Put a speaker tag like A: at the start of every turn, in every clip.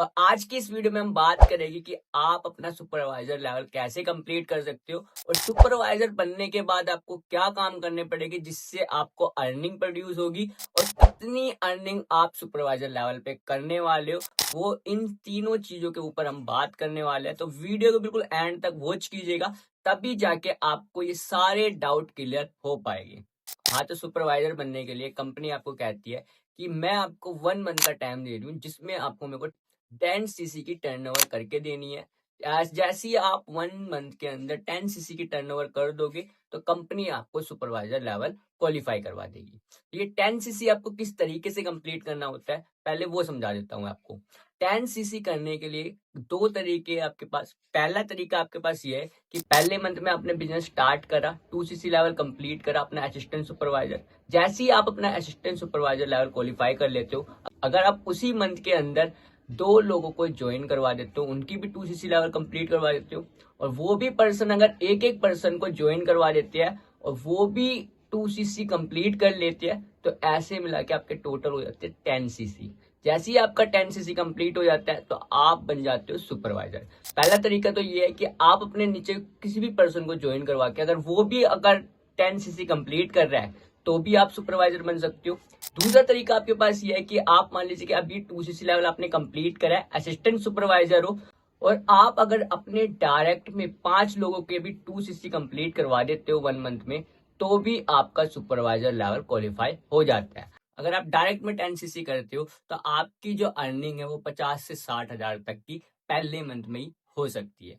A: और आज की इस वीडियो में हम बात करेंगे कि आप अपना सुपरवाइजर लेवल कैसे कंप्लीट कर सकते हो और सुपरवाइजर बनने के बाद आपको क्या काम करने पड़ेंगे जिससे आपको अर्निंग प्रोड्यूस होगी और कितनी अर्निंग आप सुपरवाइजर लेवल पे करने वाले हो, वो इन तीनों चीजों के ऊपर हम बात करने वाले हैं। तो वीडियो को बिल्कुल एंड तक वॉच कीजिएगा, तभी जाके आपको ये सारे डाउट क्लियर हो पाएंगे। हाँ, तो सुपरवाइजर बनने के लिए कंपनी आपको कहती है कि मैं आपको 1 मंथ का टाइम दे रही हूँ, जिसमें आपको मेरे को 10 सीसी की टर्नओवर करके देनी है। जैसे ही आप 1 मंथ के अंदर 10 सीसी की टर्नओवर कर दोगे, तो कंपनी आपको सुपरवाइजर लेवल क्वालिफाई करवा देगी। ये 10 सीसी आपको किस तरीके से कंप्लीट करना होता है, पहले वो समझा देता हूँ आपको। 10 सीसी करने के लिए दो तरीके आपके पास। पहला तरीका आपके पास ये है कि पहले मंथ में आपने बिजनेस स्टार्ट करा, 2 सीसी लेवल कंप्लीट करा अपना असिस्टेंट सुपरवाइजर। जैसे ही आप अपना असिस्टेंट सुपरवाइजर लेवल क्वालिफाई कर लेते हो, अगर आप उसी मंथ के अंदर 2 लोगों को ज्वाइन करवा देते हो, उनकी भी 2 सीसी लेवल कंप्लीट करवा देते हो, और वो भी पर्सन अगर एक एक पर्सन को ज्वाइन करवा देते हैं और वो भी 2 सीसी कंप्लीट कर लेते हैं, तो ऐसे मिला के आपके टोटल हो जाते हैं 10 सीसी। जैसे ही आपका 10 सीसी कंप्लीट हो जाता है, तो आप बन जाते हो सुपरवाइजर। पहला तरीका तो ये है कि आप अपने नीचे किसी भी पर्सन को ज्वाइन करवा के, अगर वो भी अगर 10 सीसी कंप्लीट कर रहा है, तो भी आप सुपरवाइजर बन सकते हो। दूसरा तरीका आपके पास ये है कि आप मान लीजिए कि अभी 2 सीसी लेवल आपने कंप्लीट करा है, असिस्टेंट सुपरवाइजर हो, और आप अगर अपने डायरेक्ट में 5 लोगों के भी 2 सीसी कंप्लीट करवा देते हो 1 मंथ में, तो भी आपका सुपरवाइजर लेवल क्वालिफाई हो जाता है। अगर आप डायरेक्ट में 10 सीसी करते हो, तो आपकी जो अर्निंग है वो 50 से 60 हजार तक की पहले मंथ में ही हो सकती है।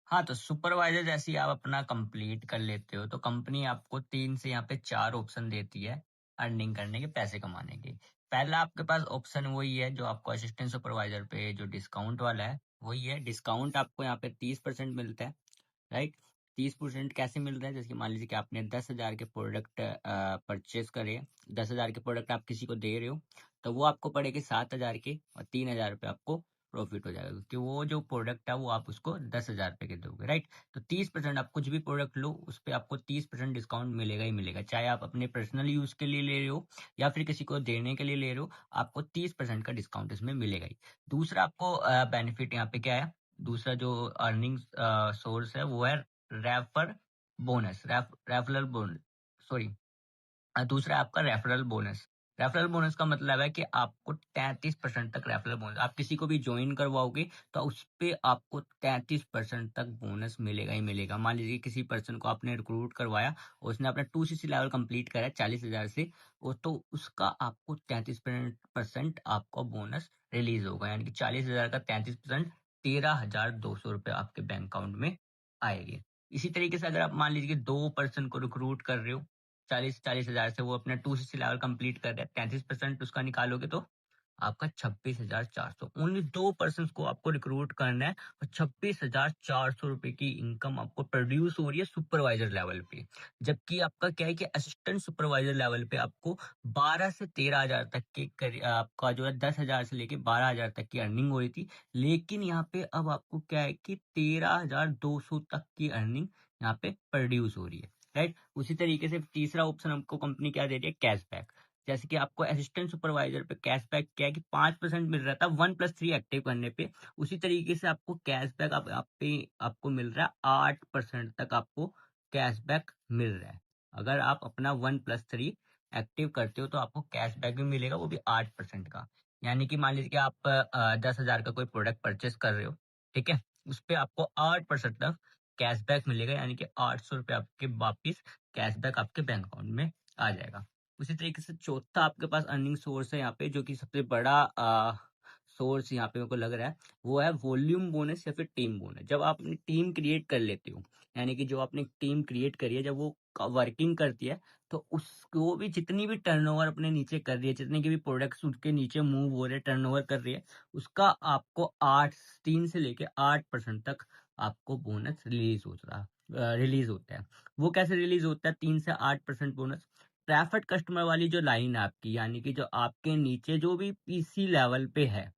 A: हाँ, तो सुपरवाइजर जैसे ही आप अपना कंप्लीट कर लेते हो, तो कंपनी आपको 3 से यहाँ पे 4 ऑप्शन देती है अर्निंग करने के, पैसे कमाने के। पहला आपके पास ऑप्शन वही है जो आपको असिस्टेंट सुपरवाइजर पे जो डिस्काउंट वाला है, वही है। डिस्काउंट आपको यहाँ पे 30% मिलता है, राइट? 30% कैसे मिल रहा है? जैसे कि मान लीजिए कि आपने 10,000 के प्रोडक्ट परचेज करे, 10,000 के प्रोडक्ट आप किसी को दे रहे हो, तो वो आपको पड़ेगे 7,000 के, और 3,000 रुपये आपको प्रॉफिट हो जाएगा, क्योंकि वो जो प्रोडक्ट है वो आप उसको 10,000 रुपये के दोगे, राइट? तो 30% आप कुछ भी प्रोडक्ट लो, उस पर आपको 30% डिस्काउंट मिलेगा ही मिलेगा, चाहे आप अपने पर्सनल यूज के लिए ले रहे हो या फिर किसी को देने के लिए ले रहे हो, आपको 30% का डिस्काउंट इसमें मिलेगा ही। दूसरा आपको बेनिफिट यहाँ पे क्या है? दूसरा जो अर्निंग सोर्स है वो है refer bonus, referral bonus, sorry. दूसरा है आपका रेफरल बोनस। रेफरल बोनस का मतलब है कि आपको 33% तक रेफरल बोनस, आप किसी को भी ज्वाइन करवाओगे तो उस पे आपको 33% तक बोनस मिलेगा ही मिलेगा। मान लीजिए किसी पर्सन को आपने रिक्रूट करवाया, उसने अपना 2 सीसी लेवल कंप्लीट करा 40,000 से, वो तो उसका आपको 33% आपको बोनस रिलीज होगा, यानी कि 40,000 का 33% 13,200 रुपये आपके बैंक अकाउंट में आएगी। इसी तरीके से अगर आप मान लीजिए कि 2 पर्सन को रिक्रूट कर रहे हो, 40,000 से वो अपना 2 सीसी लेवल कंप्लीट कर रहे हैं, 33% उसका निकालोगे तो आपका 26,400। ओनली 2 पर्सन को आपको रिक्रूट करना है, और 26,400 रुपए की इनकम आपको प्रोड्यूस हो रही है सुपरवाइजर लेवल पे। जबकि आपका क्या है कि असिस्टेंट सुपरवाइजर लेवल पे आपको 12 से 13 हजार तक के आपका जो है 10,000 से लेके 12,000 तक की अर्निंग हो रही थी। लेकिन यहाँ पे अब आपको क्या है कि 13,200 तक की अर्निंग यहाँ पे प्रोड्यूस हो रही है, राइट? उसी तरीके से तीसरा ऑप्शन हमको कंपनी क्या दे रही है? कैशबैक। जैसे कि आपको असिस्टेंट सुपरवाइजर पे कैशबैक क्या है कि 5% मिल रहा था 1+3 एक्टिव करने पे, उसी तरीके से आपको कैशबैक आप पे आपको मिल रहा है 8% तक आपको कैशबैक मिल रहा है। अगर आप अपना 1+3 एक्टिव करते हो तो आपको कैशबैक भी मिलेगा, वो भी 8% का। यानी कि मान लीजिए कि आप 10,000 का कोई प्रोडक्ट परचेस कर रहे हो, ठीक है, उस पे आपको 8% तक कैशबैक मिलेगा, यानी कि 800 रुपये आपके वापिस कैशबैक आपके बैंक अकाउंट में आ जाएगा। उसी तरीके से चौथा आपके पास अर्निंग सोर्स है यहाँ पे, जो कि सबसे बड़ा सोर्स यहाँ पे मेरे को लग रहा है, वो है वॉल्यूम बोनस या फिर टीम बोनस। जब आप अपनी टीम क्रिएट कर लेते हो, यानी कि जो आपने टीम क्रिएट करी है, जब वो वर्किंग करती है, तो उसको भी जितनी भी टर्नओवर अपने नीचे कर रही है, जितने के भी प्रोडक्ट्स उसके नीचे मूव हो रहे हैं, टर्नओवर कर रही है, उसका आपको 3 से लेके 8% तक आपको बोनस रिलीज होता है। वो कैसे रिलीज होता है 3 से 8% बोनस? प्रेफर्ड कस्टमर वाली जो लाइन है आपकी, यानी कि जो आपके नीचे जो भी पीसी लेवल पे है,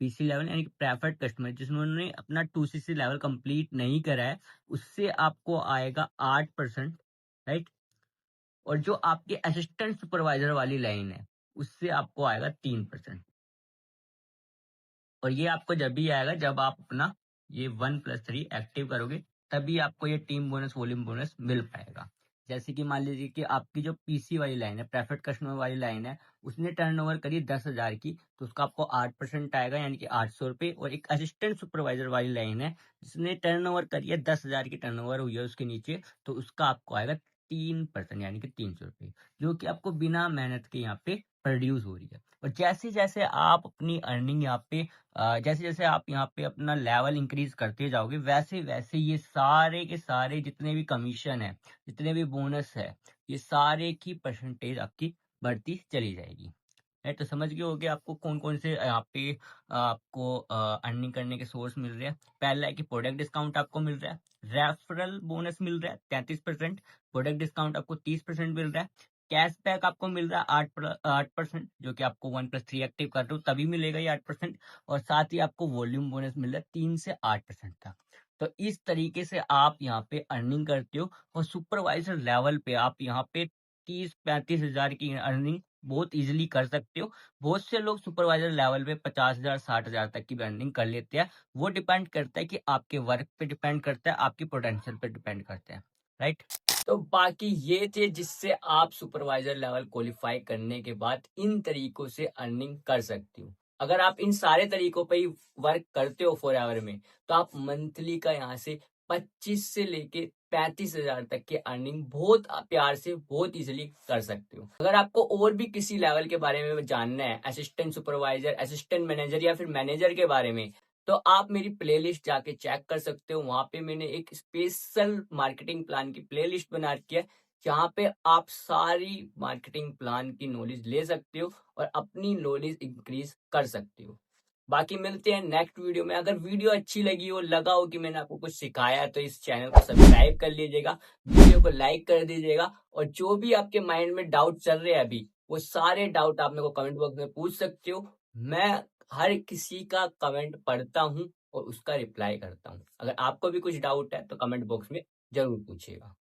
A: पीसी लेवल यानी कि प्रेफर्ड कस्टमर जिन्होंने अपना 2 सीसी लेवल कंप्लीट नहीं करा है, उससे आपको आएगा 8%, राइट? और जो आपके असिस्टेंट सुपरवाइजर वाली लाइन है, उससे आपको आएगा 3%। और ये आपको जब भी आएगा जब आप अपना ये 1+3 एक्टिव करोगे, तभी आपको ये टीम बोनस, वॉल्यूम बोनस मिल पाएगा। जैसे कि मान लीजिए कि आपकी जो पीसी वाली लाइन है, प्रेफर्ड कस्टमर वाली लाइन है, उसने टर्नओवर करी 10,000 की, तो उसका आपको 8% आएगा, यानी कि 800 रुपये। और एक असिस्टेंट सुपरवाइजर वाली लाइन है, जिसने टर्नओवर करी है 10,000 की, टर्नओवर हुई है उसके नीचे, तो उसका आपको आएगा 3%, यानी कि 300 रुपये, जो कि आपको बिना मेहनत के यहाँ पे प्रोड्यूस हो रही है। और जैसे जैसे आप अपनी अर्निंग यहाँ पे जैसे जैसे आप यहाँ पे अपना लेवल इंक्रीज करते जाओगे, वैसे वैसे ये सारे के सारे जितने भी कमीशन है, जितने भी बोनस है, ये सारे की परसेंटेज आपकी बढ़ती चली जाएगी। है, तो समझ गए होगे आपको कौन कौन से यहाँ पे आपको अर्निंग करने के सोर्स मिल रहे हैं। पहला है कि प्रोडक्ट डिस्काउंट आपको मिल रहा है, रेफरल बोनस मिल रहा है 33%, प्रोडक्ट डिस्काउंट आपको 30% मिल रहा है, कैशबैक आपको मिल रहा है 8%, जो कि आपको 1+3 एक्टिव कर रहे हो तभी मिलेगा ये 8%। और साथ ही आपको वॉल्यूम बोनस मिल रहा है 3 से 8% तक। तो इस तरीके से आप यहाँ पे अर्निंग करते हो, और सुपरवाइजर लेवल पे आप यहाँ पे 30-35 हजार की अर्निंग बहुत इजीली कर सकते हो। बहुत से लोग सुपरवाइजर लेवल पे 50,000 60,000 तक की भी अर्निंग कर लेते हैं। वो डिपेंड करता है कि आपके वर्क पे डिपेंड करता है, आपकी पोटेंशियल पे डिपेंड करता है, राइट। तो बाकी ये थे जिससे आप सुपरवाइजर लेवल क्वालिफाई करने के बाद इन तरीकों से अर्निंग कर सकते हो। अगर आप इन सारे तरीकों पे ही वर्क करते हो फॉरएवर में, तो आप मंथली का यहाँ से 25 से लेके 35,000 तक की अर्निंग बहुत प्यार से बहुत इजीली कर सकते हो। अगर आपको और भी किसी लेवल के बारे में जानना है, असिस्टेंट सुपरवाइजर, असिस्टेंट मैनेजर या फिर मैनेजर के बारे में, तो आप मेरी प्लेलिस्ट जाके चेक कर सकते हो। वहां पे मैंने एक स्पेशल मार्केटिंग प्लान की प्लेलिस्ट बना रखी है, जहाँ पे आप सारी मार्केटिंग प्लान की नॉलेज ले सकते हो और अपनी नॉलेज इंक्रीज कर सकते हो। बाकी मिलते हैं नेक्स्ट वीडियो में। अगर वीडियो अच्छी लगी हो, लगा हो कि मैंने आपको कुछ सिखाया है, तो इस चैनल को सब्सक्राइब कर लीजिएगा, वीडियो को लाइक कर दीजिएगा। और जो भी आपके माइंड में डाउट चल रहे हैं अभी, वो सारे डाउट आप मेरे को कमेंट बॉक्स में पूछ सकते हो। मैं हर किसी का कमेंट पढ़ता हूँ और उसका रिप्लाई करता हूँ। अगर आपको भी कुछ डाउट है तो कमेंट बॉक्स में जरूर पूछिएगा।